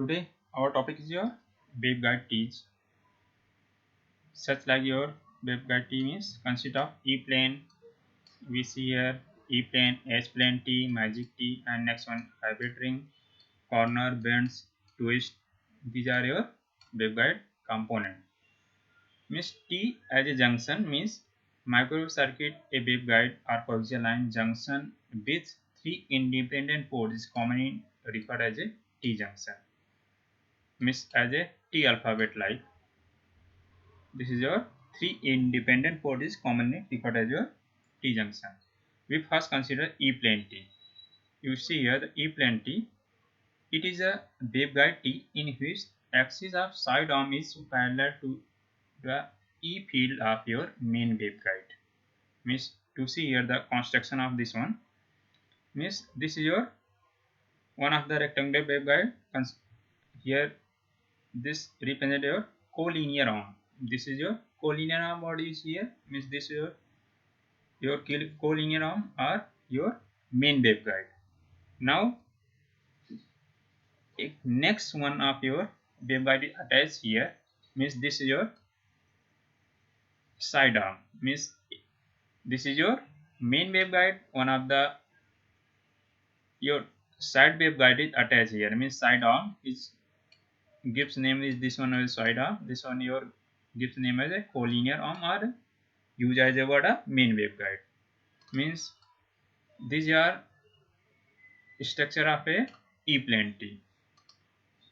Today our topic is your waveguide teach. Such like your waveguide team is consist of E-plane, we see here E-plane, H-plane T, magic T, and next one hybrid ring, corner, bends, twist. These are your waveguide component. Means T as a junction means microwave circuit, a waveguide or coaxial line junction with three independent ports is commonly referred as a T junction. Means as a T alphabet like. This is your three independent port is commonly referred as your T junction. We first consider E-plane T. You see here the E-plane T. It is a waveguide T in which axis of side arm is parallel to the E field of your main waveguide. Means to see here the construction of this one. Means this is your one of the rectangular waveguide. Here this represents your collinear arm. This is your collinear arm body is here. Means this is your collinear arm or your main waveguide. Now next one of your waveguide is attached here. Means this is your side arm. Means this is your main waveguide. One of the your side waveguide is attached here. Means side arm is gives name is this one as side arm. This one your gives name as a collinear arm or use as a word a main waveguide. Means these are structure of a E-plane T.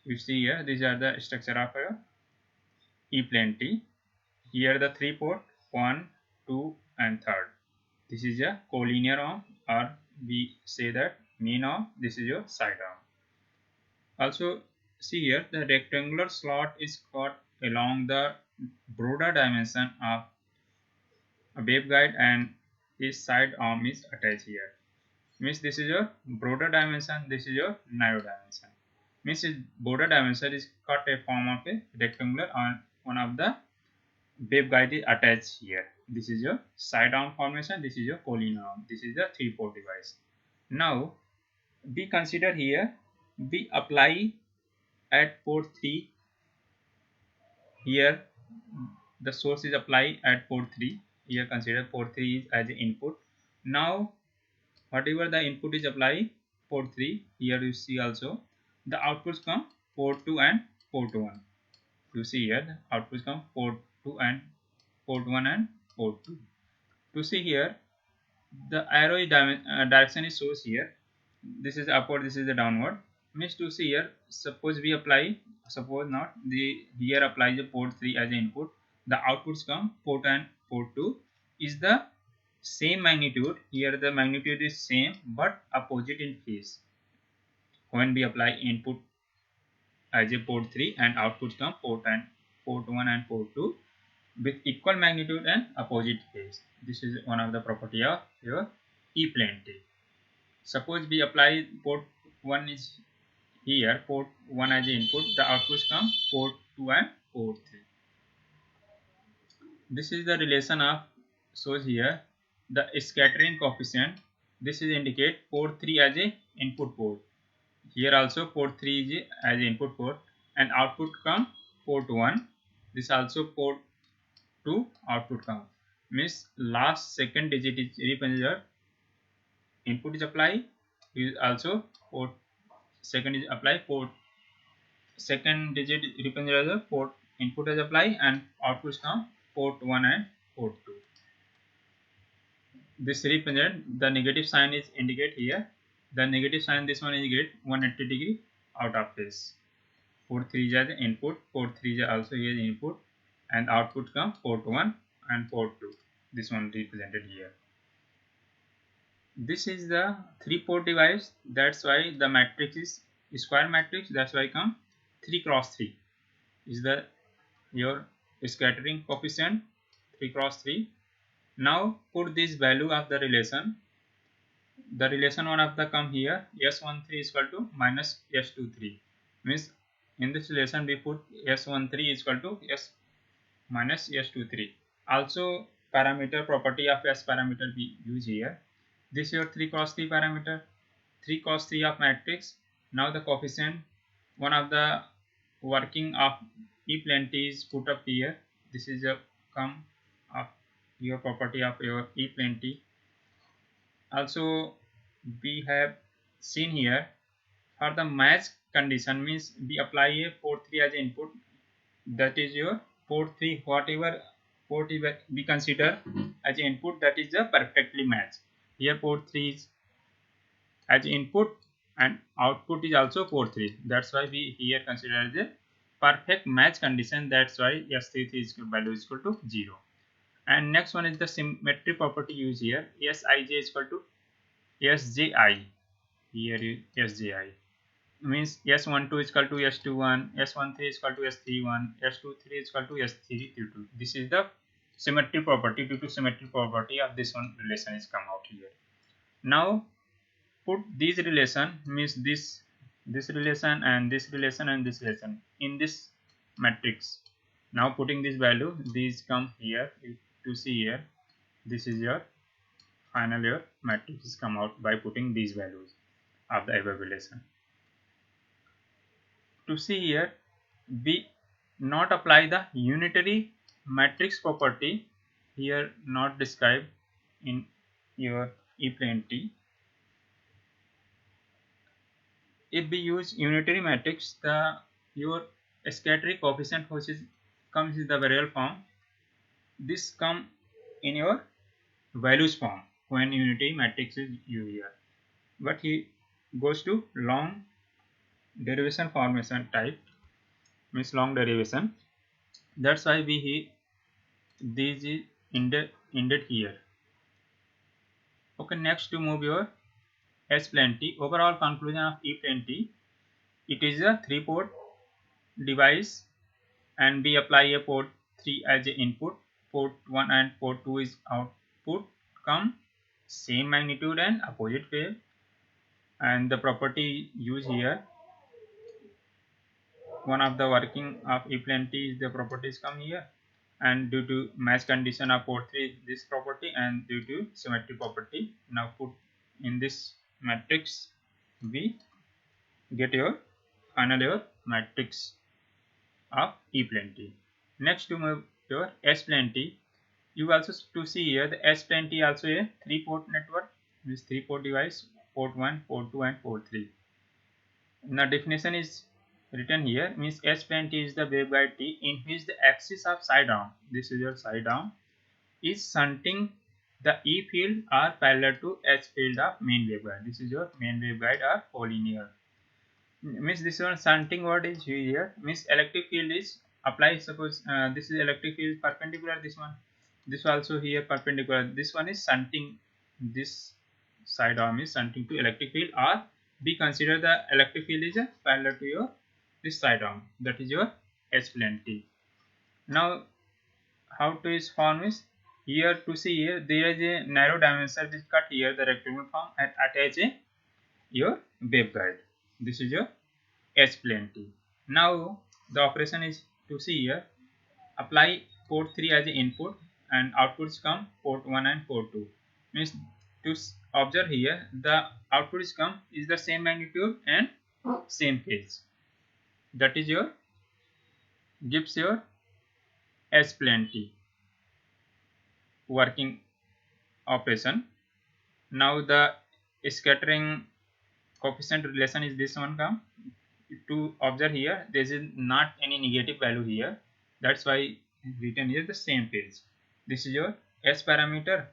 You see here these are the structure of a E-plane T. Here the three port 1, 2 and third. This is a collinear arm or we say that main arm. This is your side arm. Also see here the rectangular slot is cut along the broader dimension of a waveguide and its side arm is attached here. Means this is your broader dimension, this is your narrow dimension. Means broader dimension is cut a form of a rectangular on one of the waveguide is attached here. This is your side arm formation, this is your collinear arm, this is the 3-port device. Now we consider here we apply at port 3 here the source is applied at port 3. Here consider port 3 is as an input. Now whatever the input is applied port 3, here you see also the outputs come port 2 and port 1. You see here the outputs come port 2 and port 1 and port 2. To see here the arrow is direction is shows here. This is upward, this is the downward. Means to see here, suppose we apply, suppose not, the here applies the port 3 as an input. The outputs come port and port 2 is the same magnitude. Here the magnitude is same but opposite in phase. When we apply input as a port 3 and outputs come port 1 and port 2 with equal magnitude and opposite phase. This is one of the property of your E-plane T. Suppose we apply port 1 is here, port 1 as the input, the outputs come port 2 and port 3. This is the relation of shows here the scattering coefficient. This is indicate port 3 as a input port. Here also port 3 is as input port and output come port 1. This also port 2 output come. Means last second digit is represented. Input is applied is also port second is applied port second digit represented as a port input is applied and outputs come port 1 and port 2. This represent the negative sign is indicate here. The negative sign this one indicate 180 degree out of phase. Port 3 is as input, port 3 is also here input and output come port 1 and port 2. This one represented here. This is the 3-port device. That's why the matrix is square matrix. That's why come 3 cross 3 is the your scattering coefficient 3 cross 3. Now put this value of the relation. The relation one of the come here S13 is equal to minus S23. Means in this relation we put S13 is equal to S minus S23. Also parameter property of S parameter we use here. This is your 3 cross 3 parameter, 3 cos 3 of matrix. Now the coefficient one of the working of e plenty is put up here. This is a come of your property of your e plenty. Also we have seen here for the match condition means we apply a port 3 as input. That is your port 3, whatever port we consider as input, that is the perfectly matched. Here port 3 is as input and output is also port 3. That's why we here consider the perfect match condition. That's why S33 is value is equal to 0. And next one is the symmetry property used here. Sij is equal to Sji. Here is Sji means S12 is equal to S21, S13 is equal to S31, S23 is equal to S32. This is the symmetry property. Due to symmetry property of this one relation is come out here. Now put these relation means this relation and this relation and this relation in this matrix. Now putting this value, these come here to see here. This is your final your matrix is come out by putting these values of the above relation. To see here, we not apply the unitary matrix property here, not described in your E-plenty. If we use unitary matrix, the your scattering coefficient which is comes in the variable form, this come in your values form when unitary matrix is used here, but he goes to long derivation formation type means long derivation. That's why we these is ended here. Okay, next to move your S-plenty. Overall conclusion of E-plenty, it is a 3-port device and we apply a port 3 as a input, port 1 and port 2 is output, come same magnitude and opposite phase, and the property used here, one of the working of E-plenty is the properties come here, and due to match condition of port 3 this property, and due to symmetry property now put in this matrix we get your final your matrix of E-plenty. Next to move your S-plenty, you also to see here the S-plenty also a 3-port network, this 3-port device, port 1, port 2 and port 3. Now definition is written here means S-plenty is the waveguide T in which the axis of side down, this is your side down, is shunting the E field are parallel to H field of main waveguide. This is your main waveguide or collinear. Means this one shunting word is here means electric field is applied. Suppose this is electric field perpendicular, this also here perpendicular, this one is shunting, this side arm is shunting to electric field, or we consider the electric field is parallel to your this side arm, that is your S-plenty. Now how to is form is here to see here there is a narrow dimension which cut here the rectangle form and attach a your waveguide. This is your S-plenty. Now the operation is to see here, apply port 3 as an input and outputs come port 1 and port 2. Means to observe here the outputs come is the same magnitude and same phase. That is your gives your S-plenty working operation. Now the scattering coefficient relation is this one come. To observe here there is not any negative value here, that's why written here the same phase. This is your S parameter.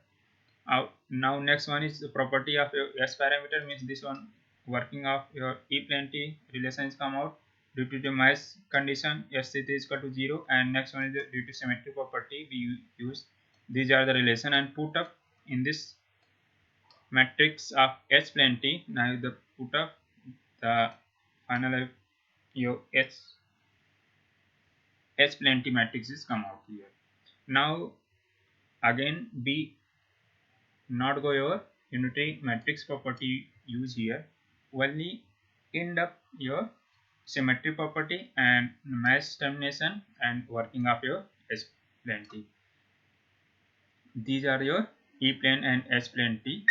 Now next one is the property of your S parameter means this one working of your E-plenty relations come out due to the match condition S3 is equal to 0, and next one is due to symmetry property we use these are the relation and put up in this matrix of S-plenty. Now the put up the final your S-plenty matrix is come out here. Now again we not go your unitary matrix property use here, only end up your symmetry property and match termination and working of your S-plenty. These are your E-plane and S-plenty.